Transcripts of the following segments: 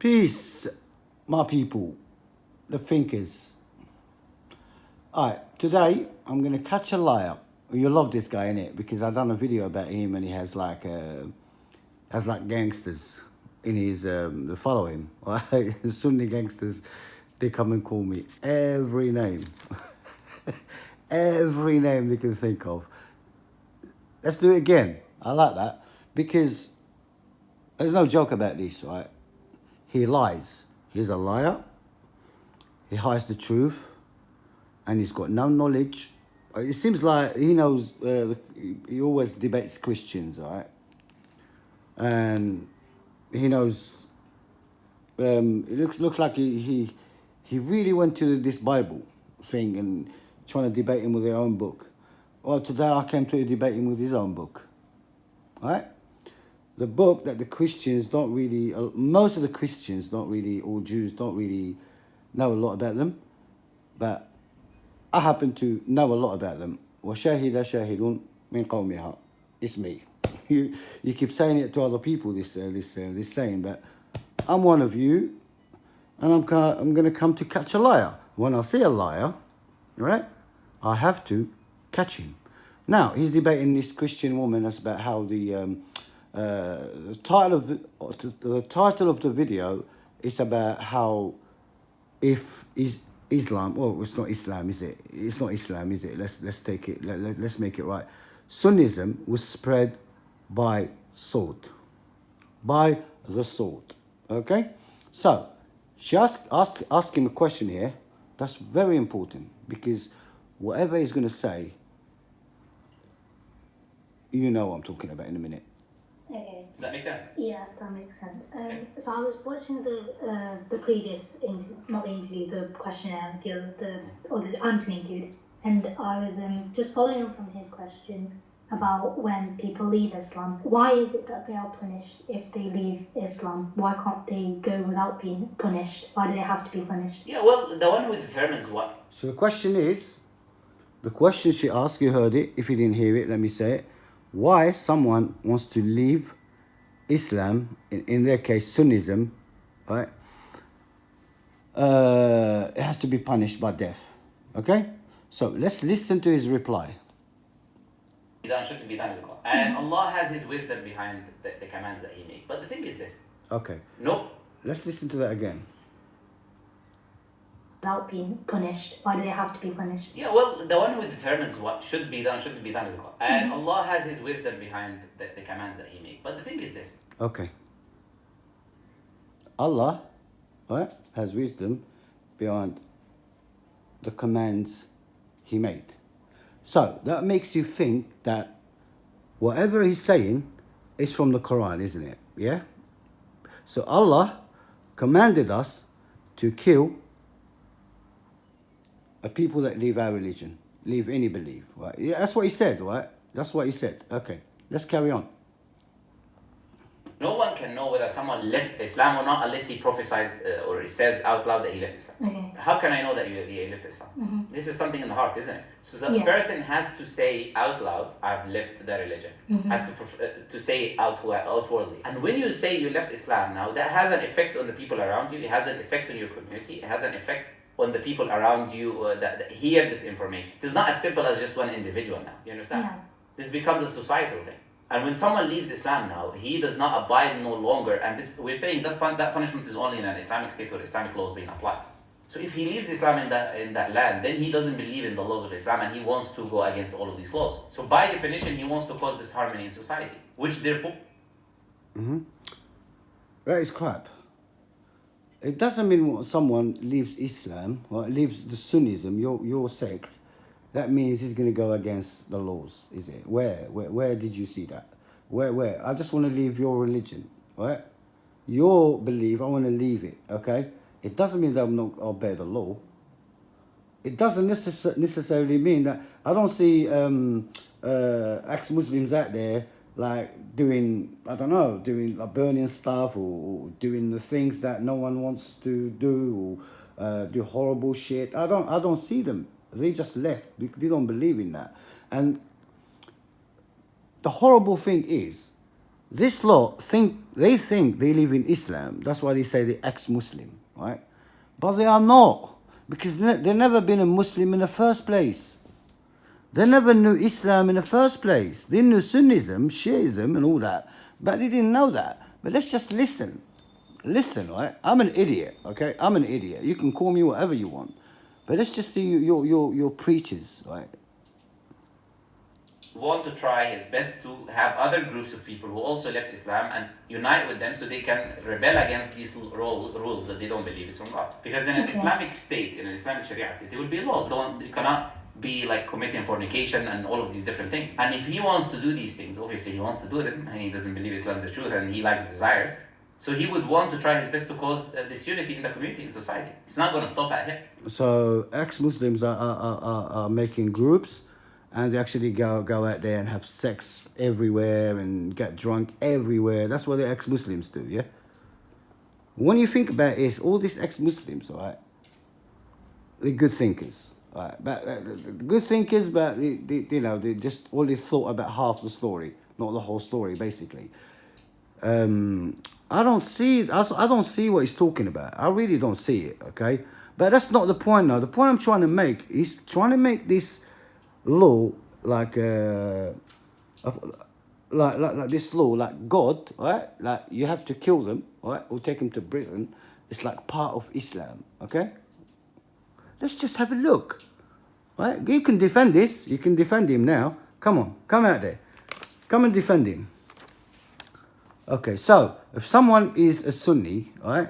Peace, my people, the thinkers. Alright, today I'm going to catch a liar. You love this guy, innit? Because I've done a video about him and he has like gangsters in his, they follow him. Right? Sunni gangsters, they come and call me every name. Every name they can think of. Let's do it again. I like that. Because there's no joke about this, right? He lies. He's a liar. He hides the truth. And he's got no knowledge. It seems like he knows, he always debates Christians, right? And he knows, it looks like he really went to this Bible thing and trying to debate him with their own book. Well, today I came to debate him with his own book, right? The book that the Christians don't really, most of the Christians don't really, or Jews don't really know a lot about them. But I happen to know a lot about them. وَشَاهِدَ شَاهِدٌ مِنْ قَوْمِهَا. It's me. You keep saying it to other people, this saying, but I'm one of you, and I'm going to come to catch a liar. When I see a liar, right, I have to catch him. Now, he's debating this Christian woman. That's about how the title of the video is about how if Islam, well, it's not Islam, is it? It's not Islam, is it? Let's take it. Let's make it right. Sunnism was spread by sword, by the sword. Okay, so she asked him a question here. That's very important because whatever he's going to say, you know what I'm talking about in a minute. Okay. Does that make sense? Yeah, that makes sense. So I was watching the previous not the interview, the questionnaire, the Anthony dude, and I was just following on from his question about when people leave Islam. Why is it that they are punished if they leave Islam? Why can't they go without being punished? Why do they have to be punished? Yeah, well, the one who determines what. So the question she asked, you heard it. If you didn't hear it, let me say it. Why someone wants to leave Islam, in their case Sunnism, right? It has to be punished by death. Okay? So let's listen to his reply. Shouldn't be done as God. And Allah has His wisdom behind the commands that He made. But the thing is this. Okay. No. Let's listen to that again. Without being punished. Why do they have to be punished? Yeah, well, the one who determines what should be done, shouldn't be done is God. And Allah has His wisdom behind the commands that He made. But the thing is this. Okay. Allah, right, has wisdom behind the commands He made. So that makes you think that whatever He's saying is from the Quran, isn't it? Yeah? So Allah commanded us to kill a people that leave our religion, leave any belief, right? Yeah, that's what He said, right? That's what He said. Okay, let's carry on. No one can know whether someone left Islam or not unless he prophesies or he says out loud that he left Islam. Okay. How can I know that he left Islam? This is something in the heart, isn't it? So the person has to say out loud, I've left the religion. Has to say outwardly. And when you say you left Islam now, that has an effect on the people around you. It has an effect on your community. It has an effect on the people around you that hear this information. It's not as simple as just one individual now. You understand? Yes. This becomes a societal thing. And when someone leaves Islam now, he does not abide no longer. And this, we're saying that punishment is only in an Islamic state where Islamic laws being applied. So if he leaves Islam in that land, then he doesn't believe in the laws of Islam and he wants to go against all of these laws. So by definition, he wants to cause disharmony in society, which therefore... That is crap. It doesn't mean someone leaves Islam, or leaves the Sunnism, your sect, that means he's going to go against the laws, is it? Where did you see that? Where? I just want to leave your religion, right? Your belief, I want to leave it, okay? It doesn't mean that I'm not obey the law. It doesn't necessarily mean that I don't see ex-Muslims out there like doing, I don't know, doing like burning stuff or doing the things that no one wants to do or do horrible shit. I don't see them. They just left. They don't believe in that. And the horrible thing is This lot think they live in Islam. That's why they say they're ex-Muslim, right? But they are not, because they've never been a Muslim in the first place. They never knew Islam in the first place. They knew Sunnism, Shiism and all that, but they didn't know that. But let's just listen. Listen, right? I'm an idiot, okay? I'm an idiot. You can call me whatever you want. But let's just see your preachers, right? Want to try his best to have other groups of people who also left Islam and unite with them so they can rebel against these rules that they don't believe is from God. Because in an Islamic state, in an Islamic Sharia state, there will be laws. You cannot be like committing fornication and all of these different things. And if he wants to do these things, obviously he wants to do them, and he doesn't believe Islam is the truth, and he likes desires. So he would want to try his best to cause disunity in the community, in society. It's not going to stop at him. So ex-Muslims are making groups, and they actually go out there and have sex everywhere and get drunk everywhere. That's what the ex-Muslims do, yeah? When you think about it, all these ex-Muslims, right? They're good thinkers, right? But good thinkers, but they just only thought about half the story, not the whole story, basically. I don't see what he's talking about. I really don't see it, okay? But that's not the point now. The point I'm trying to make is trying to make this law like this law, like God, right? Like you have to kill them, right? Or take them to prison. It's like part of Islam, okay? Let's just have a look, right? You can defend this. You can defend him now. Come on, come out there. Come and defend him. Okay, so if someone is a Sunni, right?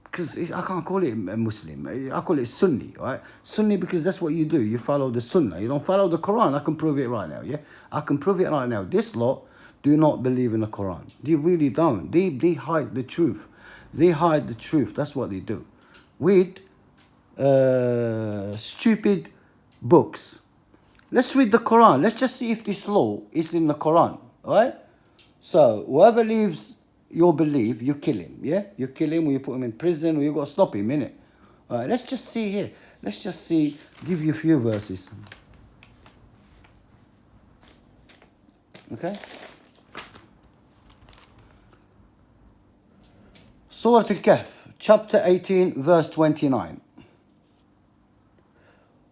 Because I can't call it a Muslim. I call it Sunni, right? Sunni because that's what you do. You follow the Sunnah. You don't follow the Quran. I can prove it right now, yeah? I can prove it right now. This lot do not believe in the Quran. They really don't. They hide the truth. They hide the truth. That's what they do. With stupid books. Let's read the Quran. Let's just see if this law is in the Quran, all right? So whoever leaves your belief, you kill him, yeah? You kill him, or you put him in prison, or you got to stop him, innit? All right, let's just see here. Let's just see, give you a few verses. Okay? Surah Al-Kahf, chapter 18, verse 29.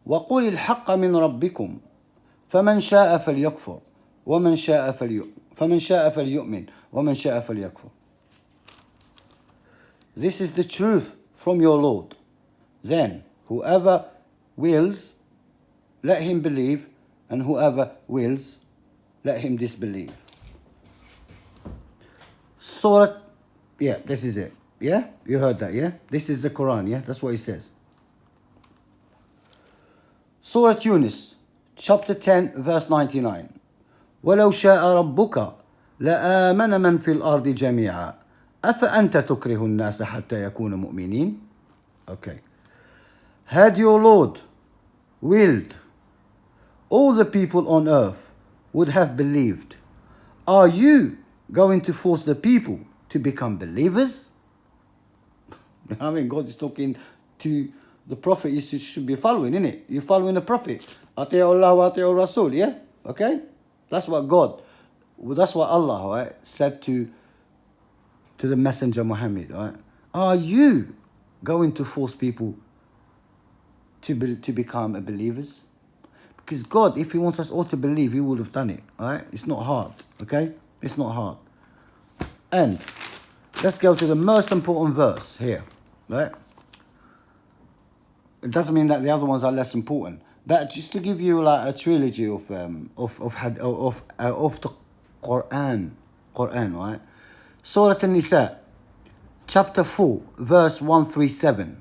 وَقُلِ الْحَقَّ مِنْ رَبِّكُمْ فَمَنْ شَاءَ فَلْيَكْفُرْ وَمَنْ شَاءَ فَلْيُؤْمِنْ وَمَنْ شَاءَ فَلْيَكْفُرْ. This is the truth from your Lord. Then whoever wills, let him believe, and whoever wills, let him disbelieve. Surah, yeah, this is it. Yeah, you heard that, yeah? This is the Quran, yeah? That's what it says. Surah Yunus, chapter 10, verse 99. وَلَوْ شَاءَ رَبُّكَ لَآمَنَ مَنْ فِي الْأَرْضِ جَمِيعًا أَفَأَنْتَ تُكْرِهُ النَّاسَ حَتَّى يَكُونَ مُؤْمِنِينَ. Okay. Had your Lord willed, all the people on earth would have believed. Are you going to force the people to become believers? I mean, God is talking to the Prophet. You should be following, innit? You're following the Prophet. Ati'u Allah wa ati'u Rasul, yeah? Okay? That's what God, that's what Allah, right, said to the Messenger Muhammad, right? Are you going to force people to become believers? Because God, if He wants us all to believe, He would have done it, right? It's not hard, okay? It's not hard. And let's go to the most important verse here, right? It doesn't mean that the other ones are less important, but just to give you like a trilogy of the Quran, right? Surah An-Nisa, chapter 4, verse 137.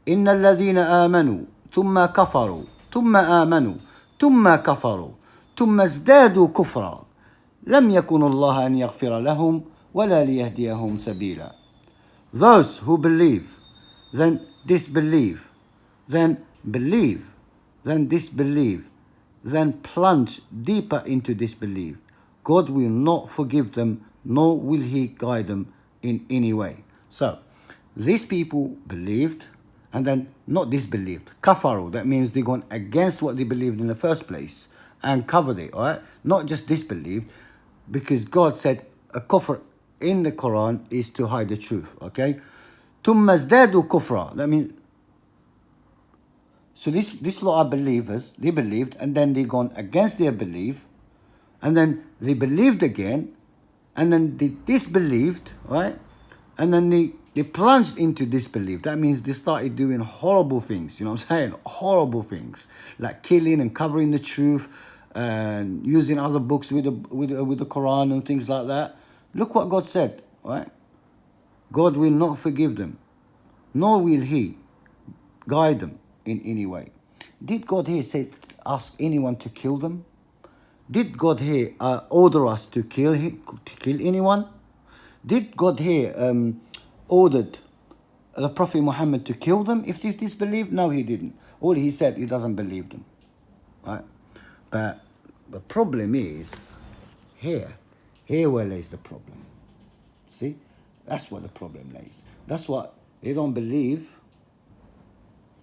إن الذين آمنوا ثم كفروا ثم آمنوا ثم كفروا ثم ازدادوا كفرا لم يكن الله أن يغفر لهم ولا ليهديهم سبيلا. Those who believe, then disbelieve, then believe, then disbelieve, then plunge deeper into disbelief. God will not forgive them, nor will He guide them in any way. So, these people believed, and then not disbelieved. Kafaru, that means they gone against what they believed in the first place and covered it, all right? Not just disbelieved, because God said a kufr in the Quran is to hide the truth, okay? ثُمَّ ازْدَادُوا كُفْرًا. That means, so this lot are believers, they believed, and then they gone against their belief, and then they believed again, and then they disbelieved, right? And then they plunged into disbelief. That means they started doing horrible things, you know what I'm saying? Horrible things, like killing and covering the truth, and using other books with the Quran and things like that. Look what God said, right? God will not forgive them, nor will He guide them in any way. Did God here say, ask anyone to kill them? Did God here order us to kill anyone? Did God here ordered the Prophet Muhammad to kill them if they disbelieve? No, He didn't. All He said, He doesn't believe them, right? But the problem is here where lays the problem. See, that's where the problem lays. That's what they don't believe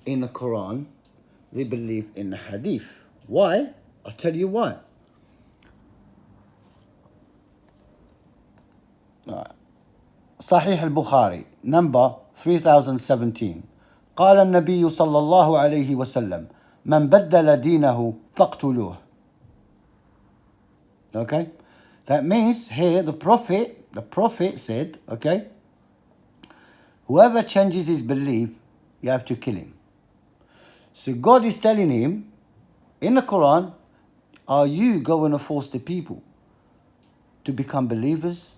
in the Quran. They believe in the Hadith. Why? I'll tell you why. صحيح البخاري number 3017 قال النبي صلى الله عليه وسلم من بدل دينه فاقتلوه. Okay, that means here the prophet said, okay, whoever changes his belief, you have to kill him. So God is telling him in the Quran, are you going to force the people to become believers?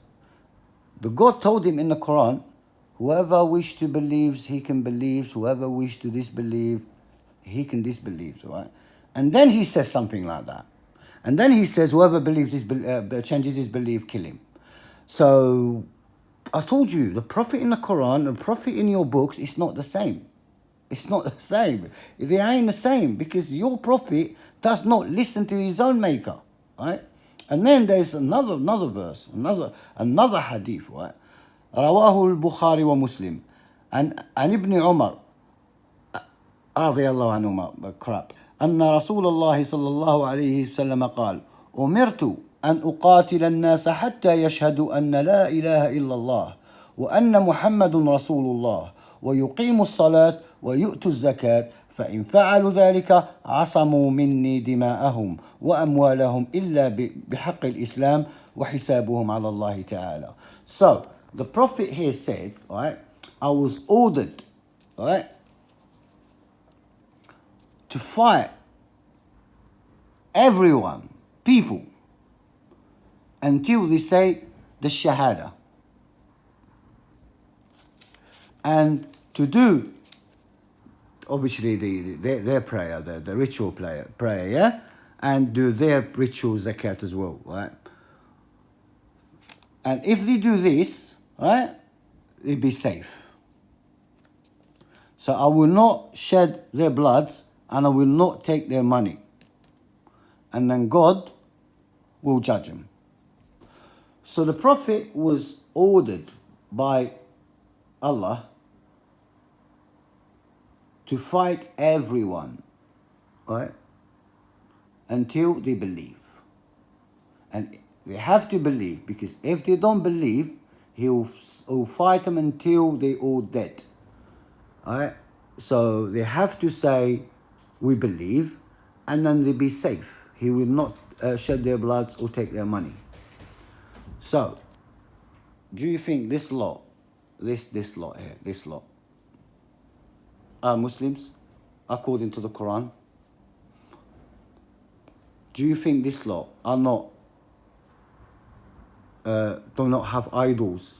But God told him in the Quran, whoever wish to believe, he can believe. Whoever wish to disbelieve, he can disbelieve, right? And then He says something like that. And then He says, whoever believes changes his belief, kill him. So I told you, the prophet in the Quran, the prophet in your books, it's not the same. It's not the same. They ain't the same, because your prophet does not listen to his own maker, right? And then there's another verse, another hadith, right? رواه البخاري ومسلم عن ابن عمر رضي الله عنهما crap أن رسول الله صلى الله عليه وسلم قال أمرت أن أقاتل الناس حتى يشهدوا أن لا إله إلا الله وأن محمد رسول الله ويقيموا الصلاة ويؤتوا الزكاة فإن فعلوا ذلك عصموا مني دماءهم وأموالهم إلا بحق الإسلام وحسابهم على الله تعالى. So the Prophet here said, right, I was ordered, right, to fight everyone, people, until they say the Shahada. And to do, obviously, their prayer, the ritual prayer, yeah? And do their ritual zakat as well, right? And if they do this, right, they'll be safe. So I will not shed their bloods, and I will not take their money. And then God will judge them. So the Prophet was ordered by Allah to fight everyone, right, until they believe. And they have to believe, because if they don't believe, he'll fight them until they all dead. All right? So they have to say, we believe, and then they'll be safe. He will not shed their bloods or take their money. So, do you think this lot, this lot here, this lot, are Muslims according to the Quran? Do you think this lot are not, do not have idols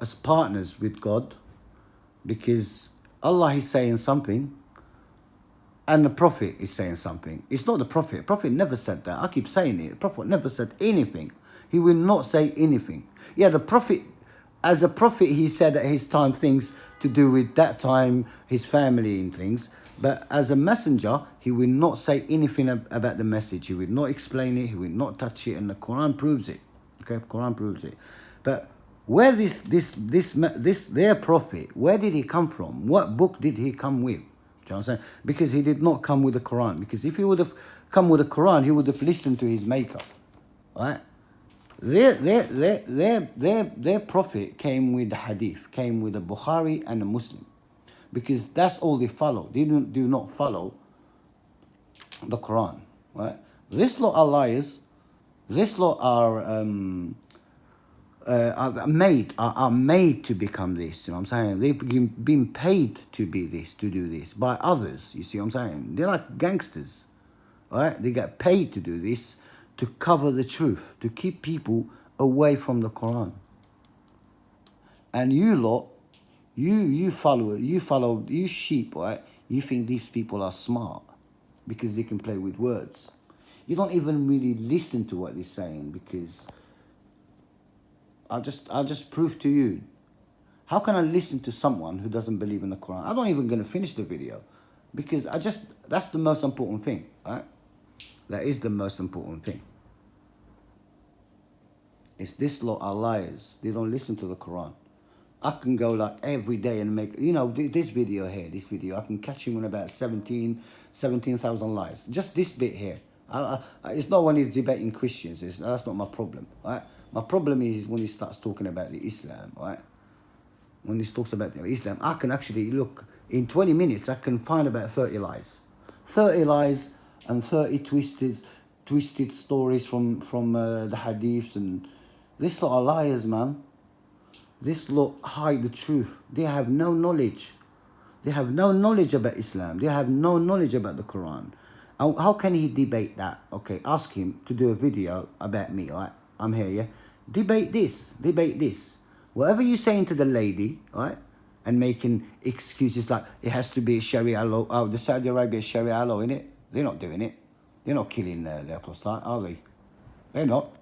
as partners with God? Because Allah is saying something and the Prophet is saying something. It's not the Prophet. The Prophet never said that. I keep saying it. The Prophet never said anything. He will not say anything. Yeah, the Prophet, as a Prophet, he said at his time things to do with that time, his family and things. But as a messenger, he will not say anything about the message. He will not explain it. He will not touch it. And the Quran proves it. Okay, Quran proves it. But where this their Prophet, where did he come from? What book did he come with? Do you know what I'm saying? Because he did not come with the Quran. Because if he would have come with the Quran, he would have listened to his maker. Right? Their prophet came with the Hadith, came with the Bukhari and the Muslim, because that's all they follow. They do not follow the Quran, right? This lot are liars. This lot are made to become this. You know what I'm saying? They've been paid to be this, to do this by others. You see what I'm saying? They're like gangsters, right? They get paid to do this, to cover the truth, to keep people away from the Quran. And you lot, you sheep, right? You think these people are smart because they can play with words. You don't even really listen to what they're saying, because I'll just prove to you. How can I listen to someone who doesn't believe in the Quran? I'm not even going to finish the video, because that's the most important thing, right? That is the most important thing. It's this lot are liars. They don't listen to the Quran. I can go like every day and make, this video here, I can catch him on about 17,000 lies. Just this bit here. It's not when he's debating Christians. That's not my problem, right? My problem is when he starts talking about the Islam, right? When he talks about the Islam, I can actually look, in 20 minutes, I can find about 30 lies. 30 lies and 30 twisted stories from the Hadiths. And this lot are liars, man. This lot hide the truth. They have no knowledge. They have no knowledge about Islam. They have no knowledge about the Quran. How can he debate that? Okay, ask him to do a video about me, all right? I'm here, yeah? Debate this. Whatever you're saying to the lady, right? And making excuses like it has to be Sharia law. Oh, the Saudi Arabia Sharia law, innit? They're not doing it. They're not killing the apostate, are they? They're not.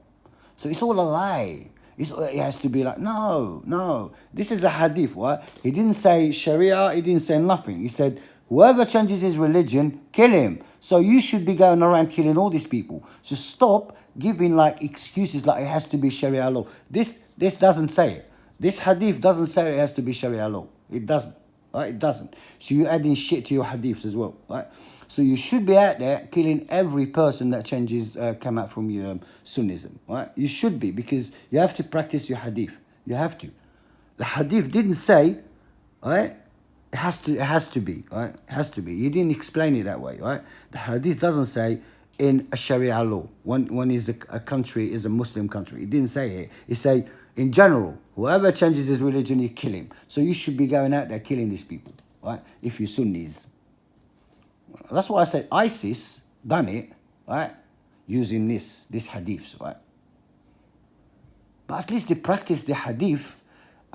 So it's all a lie. It has to be like, no. This is a hadith, right? He didn't say Sharia, he didn't say nothing. He said, whoever changes his religion, kill him. So you should be going around killing all these people. So stop giving like excuses like it has to be Sharia law. This doesn't say it. This hadith doesn't say it has to be Sharia law. It doesn't. Right? It doesn't. So you're adding shit to your hadiths as well, right? So you should be out there killing every person that changes, come out from your Sunnism, right? You should be, because you have to practice your hadith. You have to. The hadith didn't say, right? It has to be, right? It has to be. You didn't explain it that way, right? The hadith doesn't say in a Sharia law, when is a country is a Muslim country. It didn't say it. It say in general, whoever changes his religion, you kill him. So you should be going out there killing these people, right? If you're Sunnis. That's why I said ISIS done it, right? Using these hadiths, right? But at least they practice the hadith,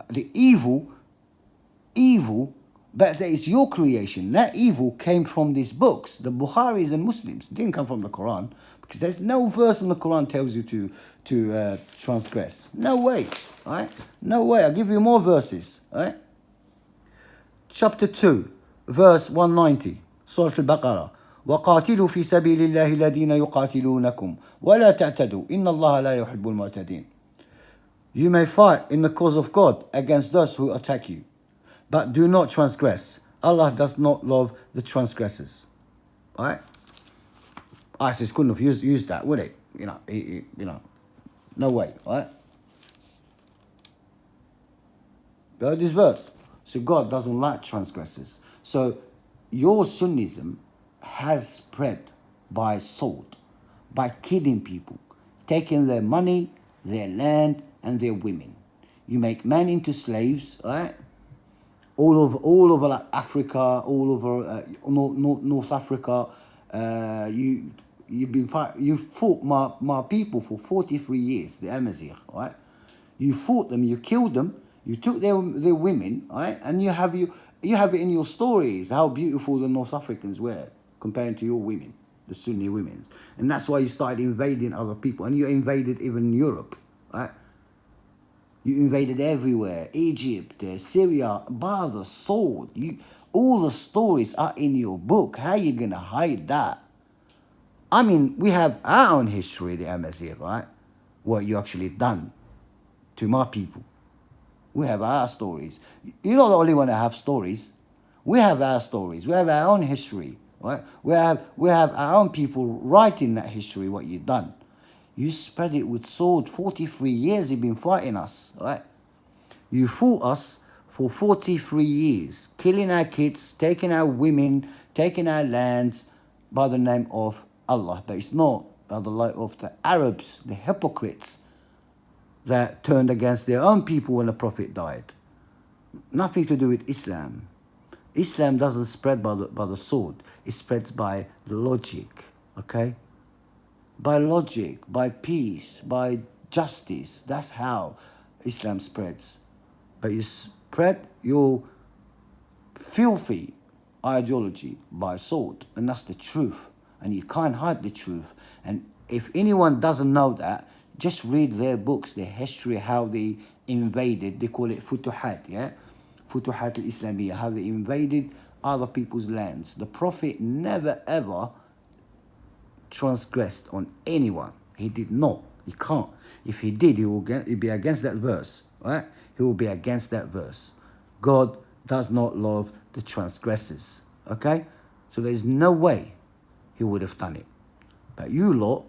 the evil, but that is your creation. That evil came from these books, the Bukharis and Muslims. It didn't come from the Quran, because there's no verse in the Quran tells you to transgress. No way, right? No way. I'll give you more verses, right? Chapter 2, verse 190. Surah Al-Baqarah. وَقَاتِلُوا فِي سَبِيلِ اللَّهِ الَّذِينَ يُقَاتِلُونَكُمْ وَلَا تَعْتَدُوا إِنَّ اللَّهَ لَا يُحِبُّ الْمُعْتَدِينَ. You may fight in the cause of God against those who attack you, but do not transgress. Allah does not love the transgressors. Right? ISIS couldn't have used that, would it? No way, right? You heard this verse. So God doesn't like transgressors. So your Sunnism has spread by sword, by killing people, taking their money, their land, and their women. You make men into slaves, right? All over like Africa, all over North Africa. You fought my people for 43 years, the Amazigh, right? You fought them, you killed them, you took their women, right? And you have it in your stories how beautiful the North Africans were compared to your women, the Sunni women. And that's why you started invading other people. And you invaded even Europe, right? You invaded everywhere. Egypt, Syria, by the sword. All the stories are in your book. How are you going to hide that? I mean, we have our own history, the Amazigh, right? What you actually done to my people. We have our stories. You're not the only one that have stories. We have our stories. We have our own history, right? We have our own people writing that history, what you've done. You spread it with sword. 43 years you've been fighting us, right? You fought us for 43 years, killing our kids, taking our women, taking our lands by the name of Allah. But it's not by the light of the Arabs, the hypocrites, that turned against their own people when the Prophet died. Nothing to do with Islam. Islam doesn't spread by the sword. It spreads by logic, okay? By logic, by peace, by justice. That's how Islam spreads. But you spread your filthy ideology by sword, and that's the truth. And you can't hide the truth. And if anyone doesn't know that, just read their books, their history, how they invaded. They call it Futuhat, yeah? Futuhat al-Islamiyya, how they invaded other people's lands. The Prophet never ever transgressed on anyone. He did not. He can't. If he did, he'd be against that verse, right? He will be against that verse. God does not love the transgressors, okay? So there's no way he would have done it. But you lot,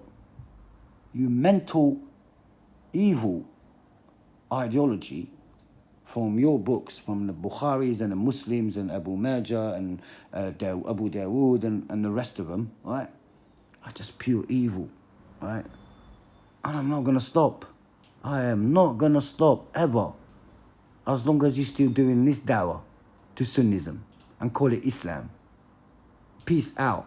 you mental evil ideology from your books, from the Bukharis and the Muslims and Abu Majah and Abu Dawood and the rest of them, right, are just pure evil, right? And I'm not going to stop. I am not going to stop ever, as long as you're still doing this dawah to Sunnism and call it Islam. Peace out.